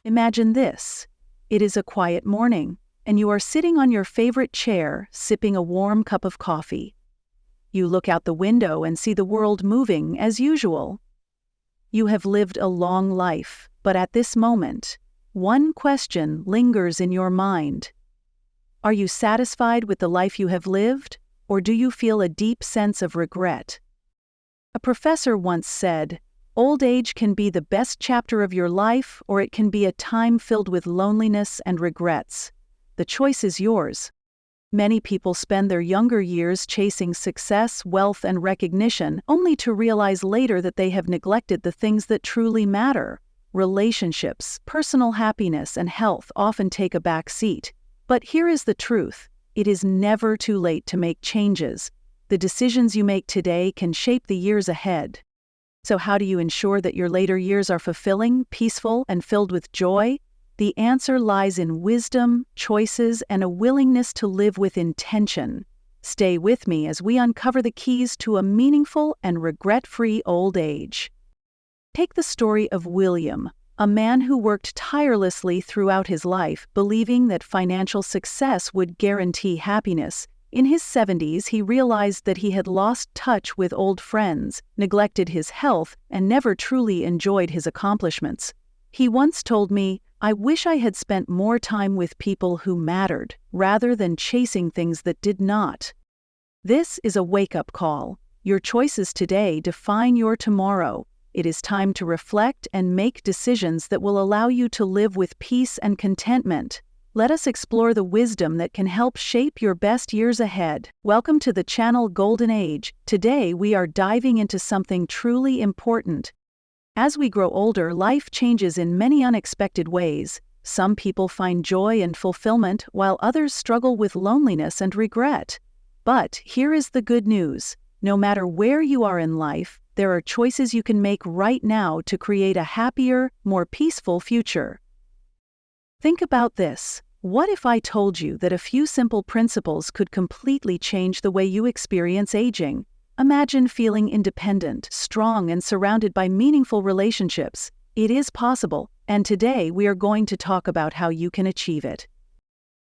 Imagine this. It is a quiet morning, and you are sitting on your favorite chair, sipping a warm cup of coffee. You look out the window and see the world moving as usual. You have lived a long life, but at this moment, one question lingers in your mind. Are you satisfied with the life you have lived, or do you feel a deep sense of regret? A professor once said, "Old age can be the best chapter of your life, or it can be a time filled with loneliness and regrets. The choice is yours." Many people spend their younger years chasing success, wealth, and recognition, only to realize later that they have neglected the things that truly matter. Relationships, personal happiness, and health often take a back seat. But here is the truth. It is never too late to make changes. The decisions you make today can shape the years ahead. So how do you ensure that your later years are fulfilling, peaceful, and filled with joy? The answer lies in wisdom, choices, and a willingness to live with intention. Stay with me as we uncover the keys to a meaningful and regret-free old age. Take the story of William, a man who worked tirelessly throughout his life, believing that financial success would guarantee happiness. In his 70s, he realized that he had lost touch with old friends, neglected his health, and never truly enjoyed his accomplishments. He once told me, "I wish I had spent more time with people who mattered, rather than chasing things that did not." This is a wake-up call. Your choices today define your tomorrow. It is time to reflect and make decisions that will allow you to live with peace and contentment. Let us explore the wisdom that can help shape your best years ahead. Welcome to the channel Golden Age. Today we are diving into something truly important. As we grow older, life changes in many unexpected ways. Some people find joy and fulfillment, while others struggle with loneliness and regret. But here is the good news. No matter where you are in life, there are choices you can make right now to create a happier, more peaceful future. Think about this. What if I told you that a few simple principles could completely change the way you experience aging? Imagine feeling independent, strong, and surrounded by meaningful relationships. It is possible, and today we are going to talk about how you can achieve it.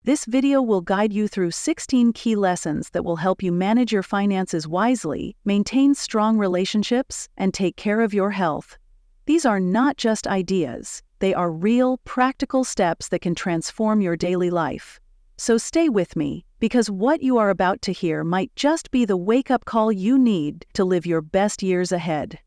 This video will guide you through 16 key lessons that will help you manage your finances wisely, maintain strong relationships, and take care of your health. These are not just ideas. They are real, practical steps that can transform your daily life. So stay with me, because what you are about to hear might just be the wake-up call you need to live your best years ahead.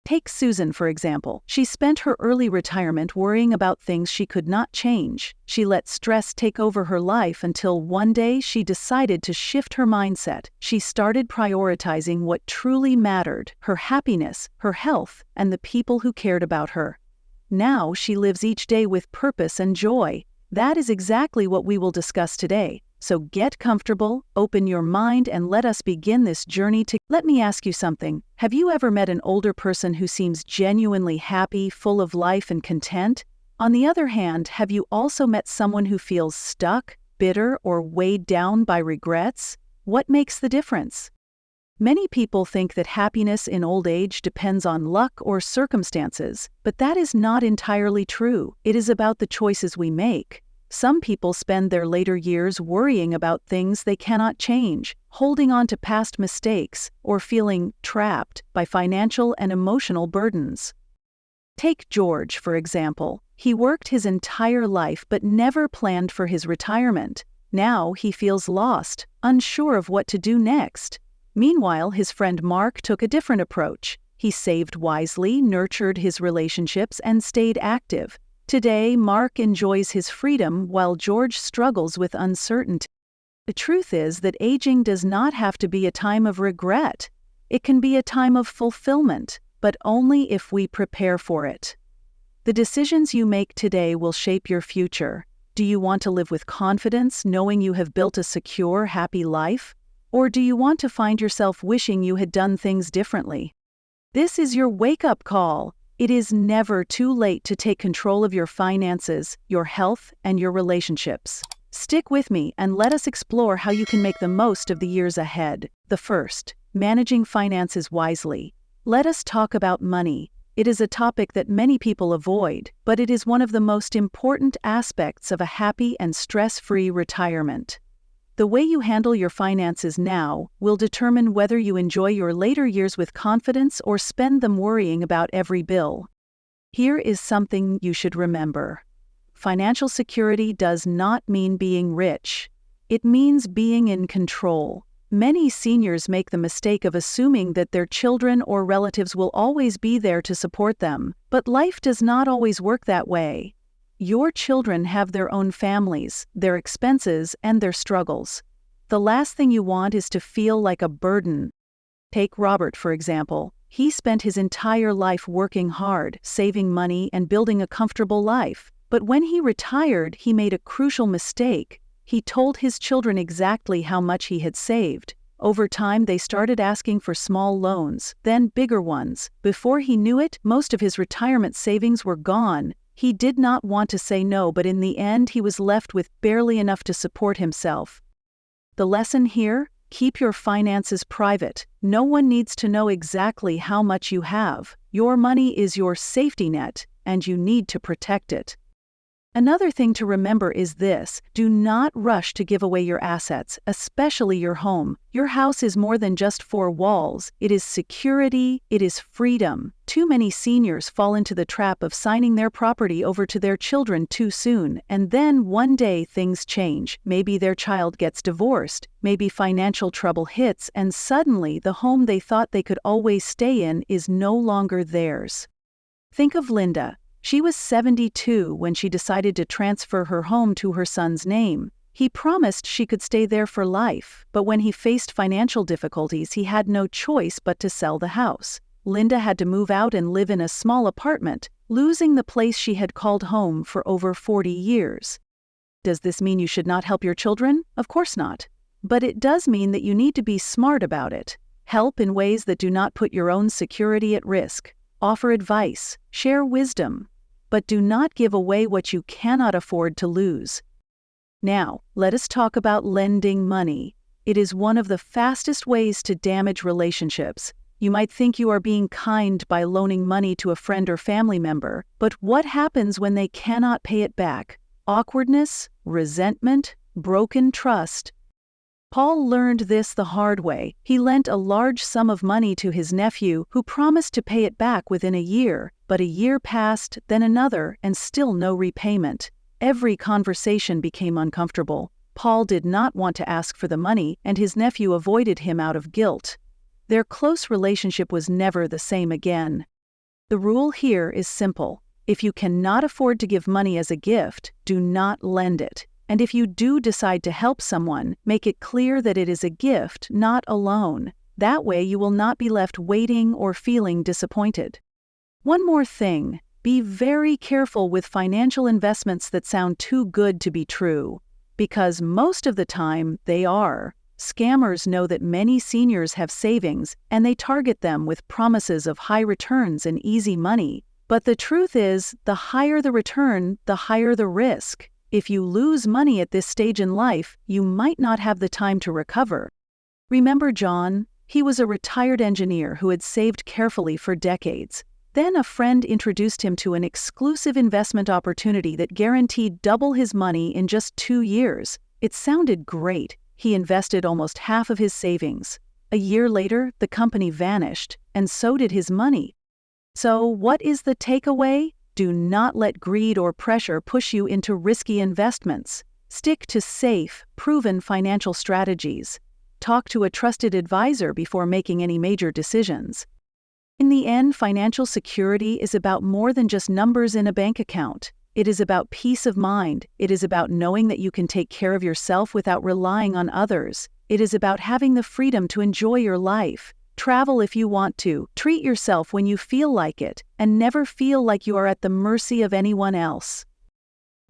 Take Susan, for example. She spent her early retirement worrying about things she could not change. She let stress take over her life until one day she decided to shift her mindset. She started prioritizing what truly mattered: her happiness, her health, and the people who cared about her. Now she lives each day with purpose and joy. That is exactly what we will discuss today. So get comfortable, open your mind, and let us begin this journey to... Let me ask you something. Have you ever met an older person who seems genuinely happy, full of life and content? On the other hand, have you also met someone who feels stuck, bitter, or weighed down by regrets? What makes the difference? Many people think that happiness in old age depends on luck or circumstances, but that is not entirely true. It is about the choices we make. Some people spend their later years worrying about things they cannot change, holding on to past mistakes, or feeling trapped by financial and emotional burdens. Take George, for example. He worked his entire life but never planned for his retirement. Now he feels lost, unsure of what to do next. Meanwhile, his friend Mark took a different approach. He saved wisely, nurtured his relationships, and stayed active. Today, Mark enjoys his freedom while George struggles with uncertainty. The truth is that aging does not have to be a time of regret. It can be a time of fulfillment, but only if we prepare for it. The decisions you make today will shape your future. Do you want to live with confidence, knowing you have built a secure, happy life? Or do you want to find yourself wishing you had done things differently? This is your wake-up call. It is never too late to take control of your finances, your health, and your relationships. Stick with me and let us explore how you can make the most of the years ahead. The first, managing finances wisely. Let us talk about money. It is a topic that many people avoid, but it is one of the most important aspects of a happy and stress-free retirement. The way you handle your finances now will determine whether you enjoy your later years with confidence or spend them worrying about every bill. Here is something you should remember. Financial security does not mean being rich. It means being in control. Many seniors make the mistake of assuming that their children or relatives will always be there to support them, but life does not always work that way. Your children have their own families, their expenses, and their struggles. The last thing you want is to feel like a burden. Take Robert, for example. He spent his entire life working hard, saving money, and building a comfortable life. But when he retired, he made a crucial mistake. He told his children exactly how much he had saved. Over time, they started asking for small loans, then bigger ones. Before he knew it, most of his retirement savings were gone. He did not want to say no, but in the end, he was left with barely enough to support himself. The lesson here? Keep your finances private. No one needs to know exactly how much you have. Your money is your safety net, and you need to protect it. Another thing to remember is this: do not rush to give away your assets, especially your home. Your house is more than just four walls. It is security, it is freedom. Too many seniors fall into the trap of signing their property over to their children too soon, and then one day things change. Maybe their child gets divorced, maybe financial trouble hits, and suddenly the home they thought they could always stay in is no longer theirs. Think of Linda. She was 72 when she decided to transfer her home to her son's name. He promised she could stay there for life, but when he faced financial difficulties, he had no choice but to sell the house. Linda had to move out and live in a small apartment, losing the place she had called home for over 40 years. Does this mean you should not help your children? Of course not. But it does mean that you need to be smart about it. Help in ways that do not put your own security at risk. Offer advice, share wisdom, but do not give away what you cannot afford to lose. Now, let us talk about lending money. It is one of the fastest ways to damage relationships. You might think you are being kind by loaning money to a friend or family member, but what happens when they cannot pay it back? Awkwardness, resentment, broken trust. Paul learned this the hard way. He lent a large sum of money to his nephew, who promised to pay it back within a year, but a year passed, then another, and still no repayment. Every conversation became uncomfortable. Paul did not want to ask for the money, and his nephew avoided him out of guilt. Their close relationship was never the same again. The rule here is simple. If you cannot afford to give money as a gift, do not lend it. And if you do decide to help someone, make it clear that it is a gift, not a loan. That way you will not be left waiting or feeling disappointed. One more thing, be very careful with financial investments that sound too good to be true, because most of the time they are. Scammers know that many seniors have savings, and they target them with promises of high returns and easy money. But the truth is, the higher the return, the higher the risk. If you lose money at this stage in life, you might not have the time to recover. Remember John? He was a retired engineer who had saved carefully for decades. Then a friend introduced him to an exclusive investment opportunity that guaranteed double his money in just 2 years. It sounded great. He invested almost half of his savings. A year later, the company vanished, and so did his money. So, what is the takeaway? Do not let greed or pressure push you into risky investments. Stick to safe, proven financial strategies. Talk to a trusted advisor before making any major decisions. In the end, financial security is about more than just numbers in a bank account. It is about peace of mind. It is about knowing that you can take care of yourself without relying on others. It is about having the freedom to enjoy your life. Travel if you want to, treat yourself when you feel like it, and never feel like you are at the mercy of anyone else.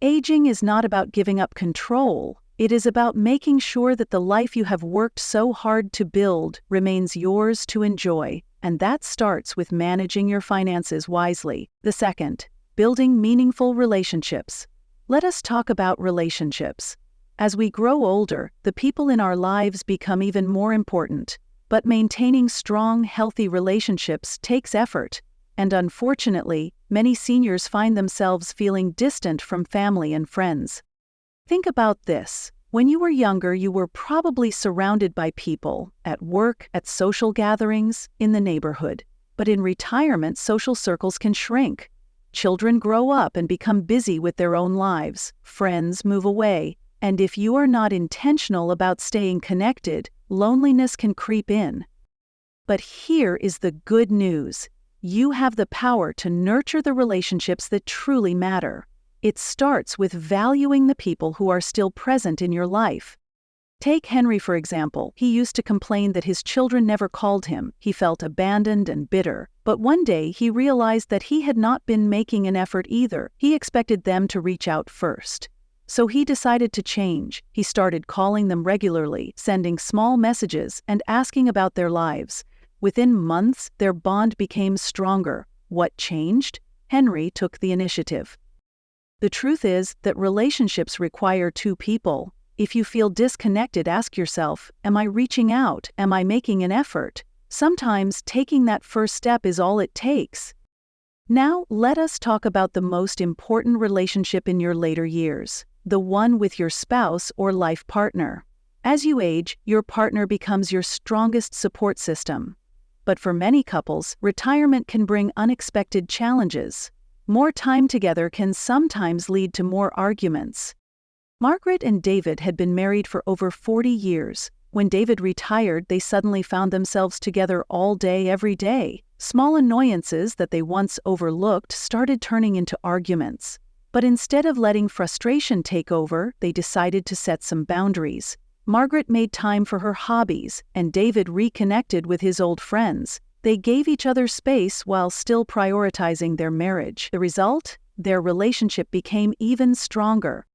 Aging is not about giving up control. It is about making sure that the life you have worked so hard to build remains yours to enjoy, and that starts with managing your finances wisely. The second, building meaningful relationships. Let us talk about relationships. As we grow older, the people in our lives become even more important. But maintaining strong, healthy relationships takes effort. and unfortunately, many seniors find themselves feeling distant from family and friends. Think about this. When you were younger, you were probably surrounded by people, at work, at social gatherings, in the neighborhood. But in retirement, social circles can shrink. Children grow up and become busy with their own lives. Friends move away. And if you are not intentional about staying connected, loneliness can creep in. But here is the good news. You have the power to nurture the relationships that truly matter. It starts with valuing the people who are still present in your life. Take Henry, for example. He used to complain that his children never called him. He felt abandoned and bitter. But one day he realized that he had not been making an effort either. He expected them to reach out first. So he decided to change. He started calling them regularly, sending small messages, and asking about their lives. Within months, their bond became stronger. What changed? Henry took the initiative. The truth is that relationships require two people. If you feel disconnected, ask yourself, am I reaching out? Am I making an effort? Sometimes taking that first step is all it takes. Now, let us talk about the most important relationship in your later years, the one with your spouse or life partner. As you age, your partner becomes your strongest support system. But for many couples, retirement can bring unexpected challenges. More time together can sometimes lead to more arguments. Margaret and David had been married for over 40 years. When David retired, they suddenly found themselves together all day, every day. Small annoyances that they once overlooked started turning into arguments. But instead of letting frustration take over, they decided to set some boundaries. Margaret made time for her hobbies, and David reconnected with his old friends. They gave each other space while still prioritizing their marriage. The result? Their relationship became even stronger.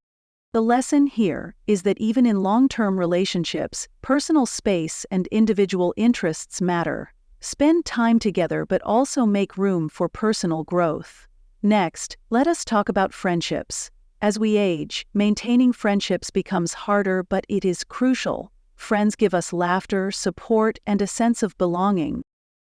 The lesson here is that even in long-term relationships, personal space and individual interests matter. Spend time together, but also make room for personal growth. Next, let us talk about friendships. As we age, maintaining friendships becomes harder, but it is crucial. Friends give us laughter, support, and a sense of belonging.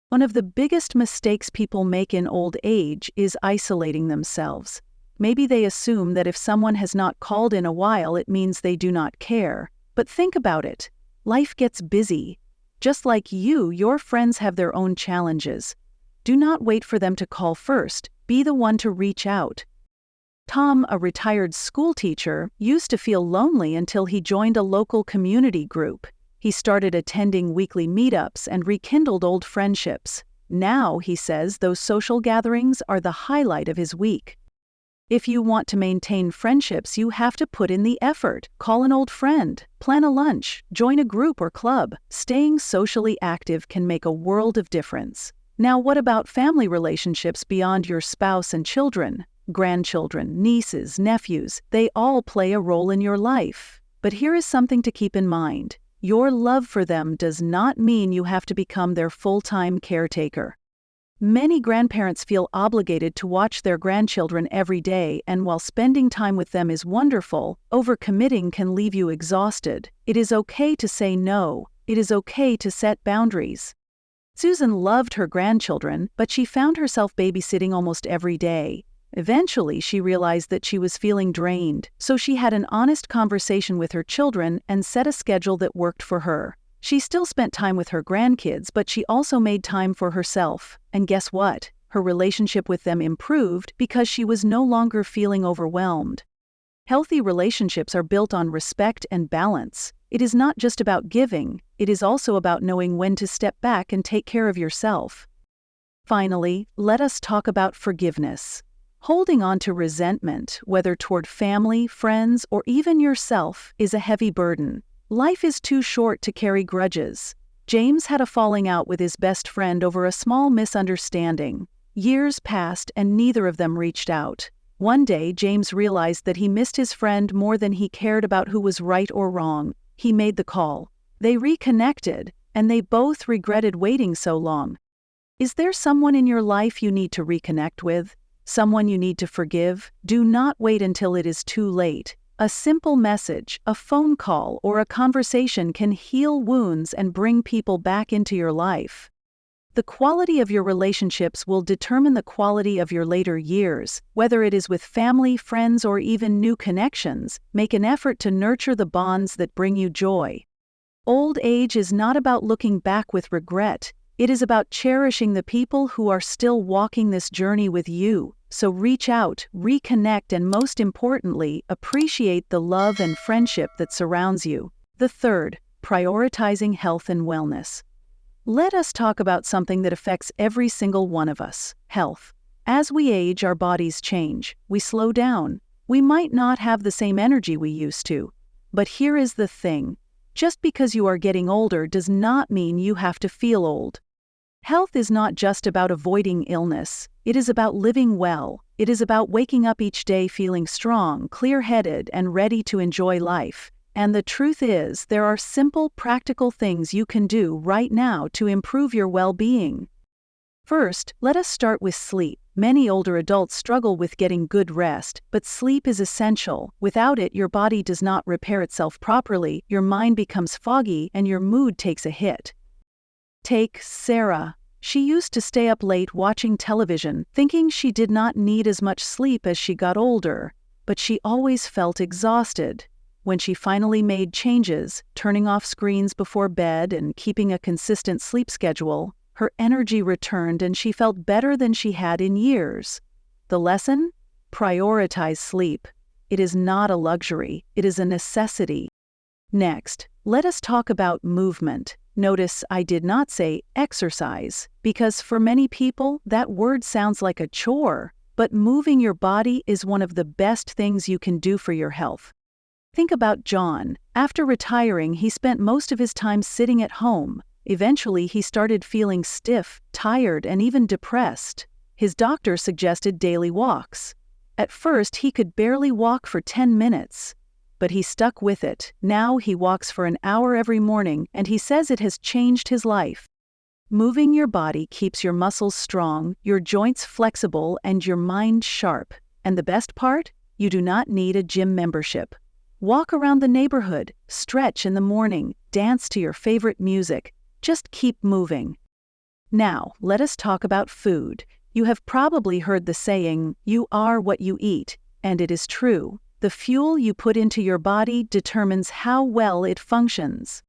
One of the biggest mistakes people make in old age is isolating themselves. Maybe they assume that if someone has not called in a while, it means they do not care. But think about it. Life gets busy. Just like you, your friends have their own challenges. Do not wait for them to call first. Be the one to reach out. Tom, a retired school teacher, used to feel lonely until he joined a local community group. He started attending weekly meetups and rekindled old friendships. Now, he says, those social gatherings are the highlight of his week. If you want to maintain friendships, you have to put in the effort. Call an old friend, plan a lunch, join a group or club. Staying socially active can make a world of difference. Now, what about family relationships beyond your spouse and children? Grandchildren, nieces, nephews, they all play a role in your life. But here is something to keep in mind. Your love for them does not mean you have to become their full-time caretaker. Many grandparents feel obligated to watch their grandchildren every day, and while spending time with them is wonderful, overcommitting can leave you exhausted. It is okay to say no. It is okay to set boundaries. Susan loved her grandchildren, but she found herself babysitting almost every day. Eventually, she realized that she was feeling drained, so she had an honest conversation with her children and set a schedule that worked for her. She still spent time with her grandkids, but she also made time for herself. And guess what? Her relationship with them improved because she was no longer feeling overwhelmed. Healthy relationships are built on respect and balance. It is not just about giving, it is also about knowing when to step back and take care of yourself. Finally, let us talk about forgiveness. Holding on to resentment, whether toward family, friends, or even yourself, is a heavy burden. Life is too short to carry grudges. James had a falling out with his best friend over a small misunderstanding. Years passed and neither of them reached out. One day, James realized that he missed his friend more than he cared about who was right or wrong. He made the call. They reconnected, and they both regretted waiting so long. Is there someone in your life you need to reconnect with? Someone you need to forgive? Do not wait until it is too late. A simple message, a phone call, or a conversation can heal wounds and bring people back into your life. The quality of your relationships will determine the quality of your later years, whether it is with family, friends, or even new connections. Make an effort to nurture the bonds that bring you joy. Old age is not about looking back with regret. It is about cherishing the people who are still walking this journey with you. So reach out, reconnect, and most importantly, appreciate the love and friendship that surrounds you. The third, prioritizing health and wellness. Let us talk about something that affects every single one of us: health. As we age, our bodies change. We slow down. We might not have the same energy we used to. But here is the thing. Just because you are getting older does not mean you have to feel old. Health is not just about avoiding illness. It is about living well. It is about waking up each day feeling strong, clear-headed, and ready to enjoy life. And the truth is, there are simple, practical things you can do right now to improve your well-being. First, let us start with sleep. Many older adults struggle with getting good rest, but sleep is essential. Without it, your body does not repair itself properly, your mind becomes foggy, and your mood takes a hit. Take Sarah. She used to stay up late watching television, thinking she did not need as much sleep as she got older, but she always felt exhausted. When she finally made changes, turning off screens before bed and keeping a consistent sleep schedule, her energy returned and she felt better than she had in years. The lesson? Prioritize sleep. It is not a luxury, it is a necessity. Next, let us talk about movement. Notice I did not say exercise, because for many people, that word sounds like a chore, but moving your body is one of the best things you can do for your health. Think about John. After retiring, he spent most of his time sitting at home. Eventually, he started feeling stiff, tired, and even depressed. His doctor suggested daily walks. At first, he could barely walk for 10 minutes. But he stuck with it. Now he walks for an hour every morning, and he says it has changed his life. Moving your body keeps your muscles strong, your joints flexible, and your mind sharp. And the best part? You do not need a gym membership. Walk around the neighborhood, stretch in the morning, dance to your favorite music. Just keep moving. Now, let us talk about food. You have probably heard the saying, "You are what you eat," and it is true. The fuel you put into your body determines how well it functions.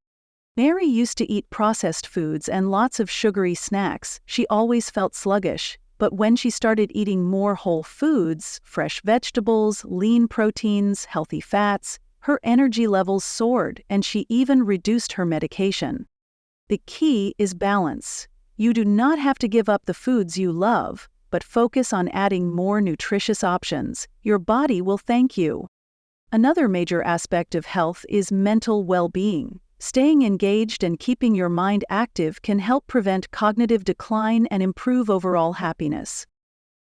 Mary used to eat processed foods and lots of sugary snacks. She always felt sluggish. But when she started eating more whole foods, fresh vegetables, lean proteins, healthy fats, her energy levels soared, and she even reduced her medication. The key is balance. You do not have to give up the foods you love, but focus on adding more nutritious options. Your body will thank you. Another major aspect of health is mental well-being. Staying engaged and keeping your mind active can help prevent cognitive decline and improve overall happiness.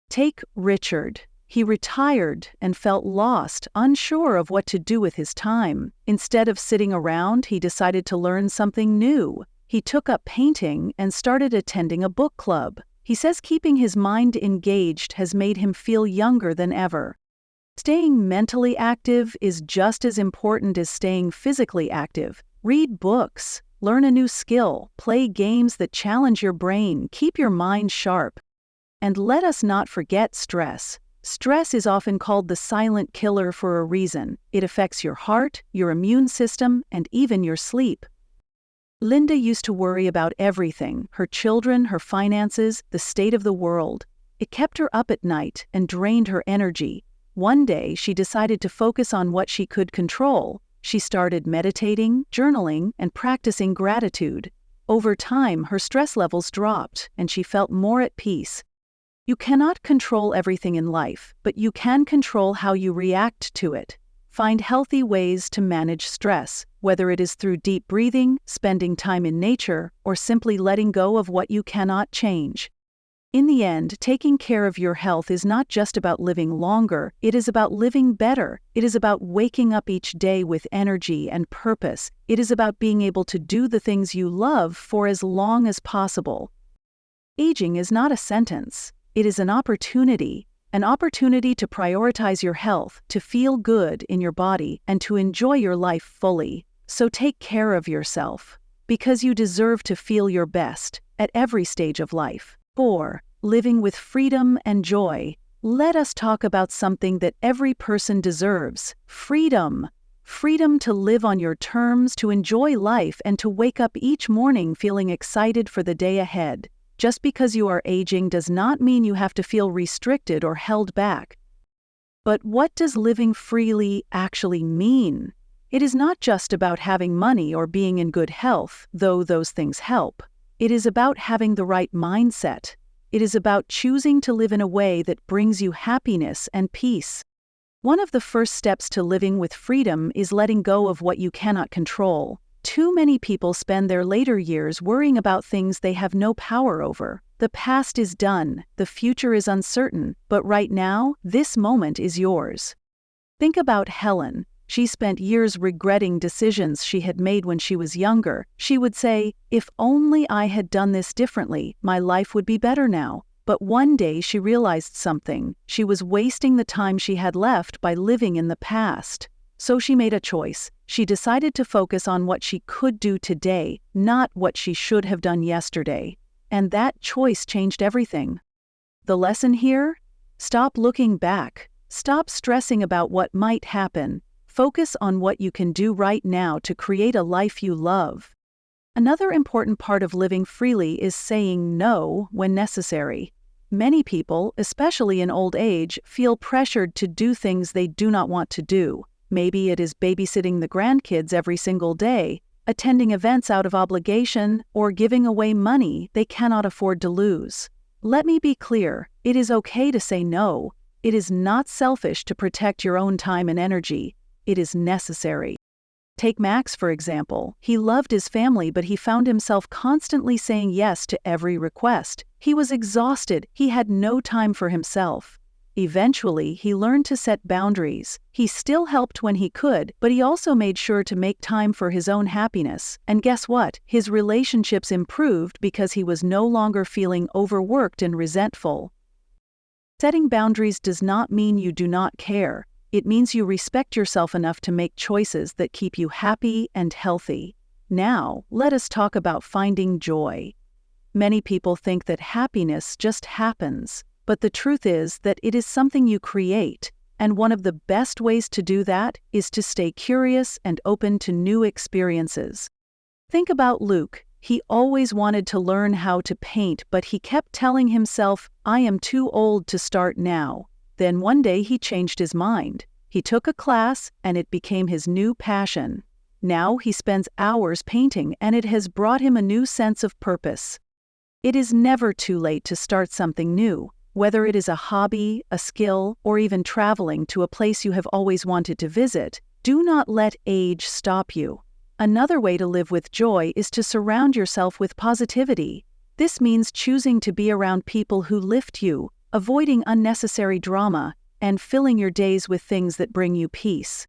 Take Richard. He retired and felt lost, unsure of what to do with his time. Instead of sitting around, he decided to learn something new. He took up painting and started attending a book club. He says keeping his mind engaged has made him feel younger than ever. Staying mentally active is just as important as staying physically active. Read books, learn a new skill, play games that challenge your brain, keep your mind sharp. And let us not forget stress. Stress is often called the silent killer for a reason. It affects your heart, your immune system, and even your sleep. Linda used to worry about everything: her children, her finances, the state of the world. It kept her up at night and drained her energy. One day, she decided to focus on what she could control. She started meditating, journaling, and practicing gratitude. Over time, her stress levels dropped, and she felt more at peace. You cannot control everything in life, but you can control how you react to it. Find healthy ways to manage stress, whether it is through deep breathing, spending time in nature, or simply letting go of what you cannot change. In the end, taking care of your health is not just about living longer, it is about living better. It is about waking up each day with energy and purpose. It is about being able to do the things you love for as long as possible. Aging is not a sentence. It is an opportunity to prioritize your health, to feel good in your body, and to enjoy your life fully. So take care of yourself, because you deserve to feel your best. at every stage of life. 4. Living with freedom and joy. Let us talk about something that every person deserves: freedom. Freedom to live on your terms, to enjoy life, and to wake up each morning feeling excited for the day ahead. Just because you are aging does not mean you have to feel restricted or held back. But what does living freely actually mean? It is not just about having money or being in good health, though those things help. It is about having the right mindset. It is about choosing to live in a way that brings you happiness and peace. One of the first steps to living with freedom is letting go of what you cannot control. Too many people spend their later years worrying about things they have no power over. The past is done, the future is uncertain, but right now, this moment is yours. Think about Helen. She spent years regretting decisions she had made when she was younger. She would say, "If only I had done this differently, my life would be better now." But one day she realized something. She was wasting the time she had left by living in the past. So she made a choice. She decided to focus on what she could do today, not what she should have done yesterday. And that choice changed everything. The lesson here? Stop looking back. Stop stressing about what might happen. Focus on what you can do right now to create a life you love. Another important part of living freely is saying no when necessary. Many people, especially in old age, feel pressured to do things they do not want to do. Maybe it is babysitting the grandkids every single day, attending events out of obligation, or giving away money they cannot afford to lose. Let me be clear, it is okay to say no. It is not selfish to protect your own time and energy. It is necessary. Take Max, for example. He loved his family, but he found himself constantly saying yes to every request. He was exhausted. He had no time for himself. Eventually, he learned to set boundaries. He still helped when he could, but he also made sure to make time for his own happiness. And guess what? His relationships improved because he was no longer feeling overworked and resentful. Setting boundaries does not mean you do not care. It means you respect yourself enough to make choices that keep you happy and healthy. Now, let us talk about finding joy. Many people think that happiness just happens, but the truth is that it is something you create, and one of the best ways to do that is to stay curious and open to new experiences. Think about Luke. He always wanted to learn how to paint, but he kept telling himself, "I am too old to start now." Then one day he changed his mind. He took a class, and it became his new passion. Now he spends hours painting, and it has brought him a new sense of purpose. It is never too late to start something new, whether it is a hobby, a skill, or even traveling to a place you have always wanted to visit. Do not let age stop you. Another way to live with joy is to surround yourself with positivity. This means choosing to be around people who lift you, avoiding unnecessary drama, and filling your days with things that bring you peace.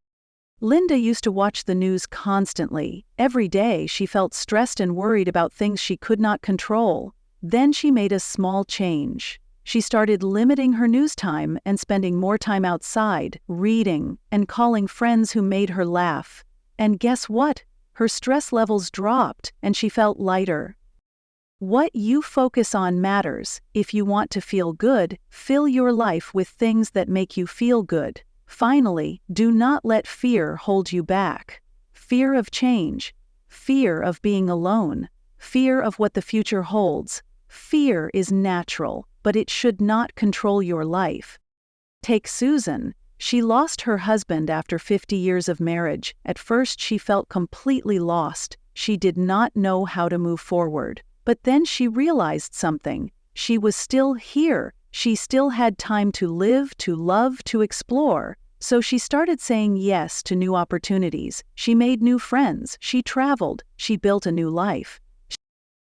Linda used to watch the news constantly. Every day she felt stressed and worried about things she could not control. Then she made a small change. She started limiting her news time and spending more time outside, reading, and calling friends who made her laugh. And guess what? Her stress levels dropped, and she felt lighter. What you focus on matters. If you want to feel good, fill your life with things that make you feel good. Finally, do not let fear hold you back. Fear of change, fear of being alone, fear of what the future holds. Fear is natural, but it should not control your life. Take Susan. She lost her husband after 50 years of marriage. At first, she felt completely lost. She did not know how to move forward. But then she realized something. She was still here. She still had time to live, to love, to explore. So she started saying yes to new opportunities. She made new friends. She traveled. She built a new life.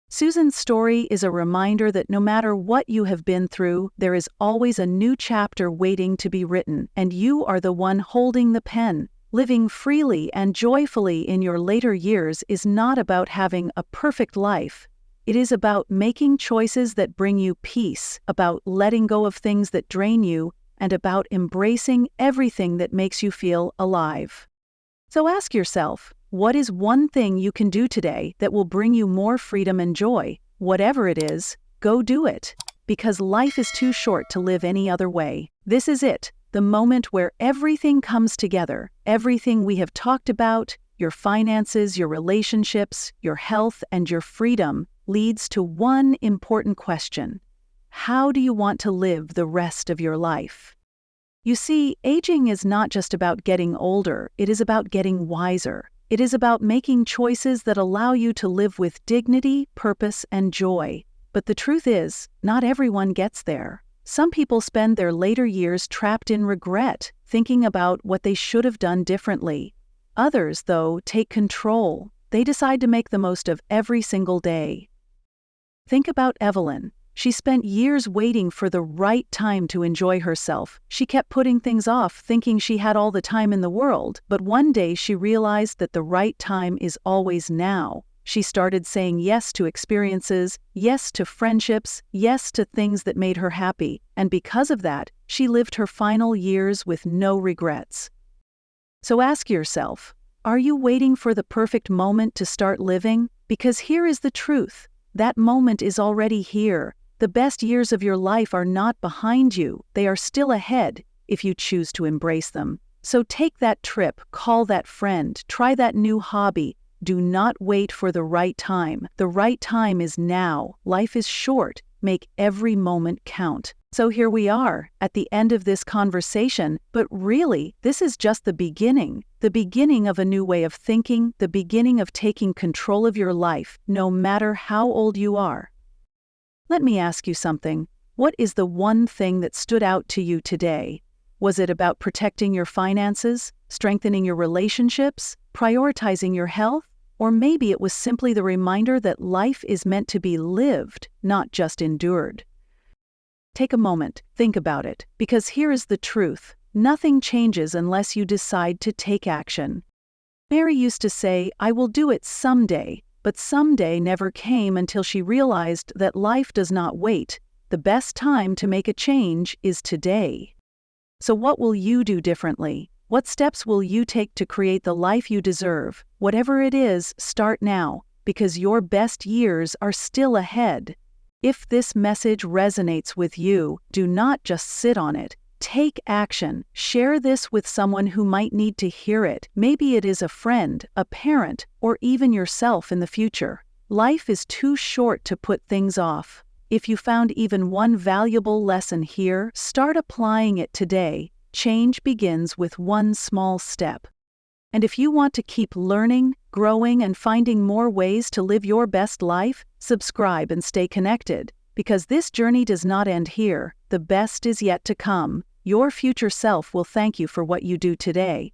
Susan's story is a reminder that no matter what you have been through, there is always a new chapter waiting to be written, and you are the one holding the pen. Living freely and joyfully in your later years is not about having a perfect life. It is about making choices that bring you peace, about letting go of things that drain you, and about embracing everything that makes you feel alive. So ask yourself, what is one thing you can do today that will bring you more freedom and joy? Whatever it is, go do it. Because life is too short to live any other way. This is it, the moment where everything comes together, everything we have talked about, your finances, your relationships, your health, and your freedom, leads to one important question. How do you want to live the rest of your life? You see, aging is not just about getting older, it is about getting wiser. It is about making choices that allow you to live with dignity, purpose, and joy. But the truth is, not everyone gets there. Some people spend their later years trapped in regret, thinking about what they should have done differently. Others, though, take control. They decide to make the most of every single day. Think about Evelyn. She spent years waiting for the right time to enjoy herself. She kept putting things off, thinking she had all the time in the world, but one day she realized that the right time is always now. She started saying yes to experiences, yes to friendships, yes to things that made her happy, and because of that, she lived her final years with no regrets. So ask yourself, are you waiting for the perfect moment to start living? Because here is the truth. That moment is already here. The best years of your life are not behind you, they are still ahead, if you choose to embrace them. So take that trip, call that friend, try that new hobby. Do not wait for the right time. The right time is now. Life is short. Make every moment count. So here we are, at the end of this conversation, but really, this is just the beginning of a new way of thinking, the beginning of taking control of your life, no matter how old you are. Let me ask you something. What is the one thing that stood out to you today? Was it about protecting your finances, strengthening your relationships, prioritizing your health? Or maybe it was simply the reminder that life is meant to be lived, not just endured. Take a moment, think about it, because here is the truth. Nothing changes unless you decide to take action. Mary used to say, "I will do it someday," but someday never came until she realized that life does not wait. The best time to make a change is today. So what will you do differently? What steps will you take to create the life you deserve? Whatever it is, start now, because your best years are still ahead. If this message resonates with you, do not just sit on it. Take action. Share this with someone who might need to hear it. Maybe it is a friend, a parent, or even yourself in the future. Life is too short to put things off. If you found even one valuable lesson here, start applying it today. Change begins with one small step. And if you want to keep learning, growing, and finding more ways to live your best life, subscribe and stay connected. Because this journey does not end here. The best is yet to come. Your future self will thank you for what you do today.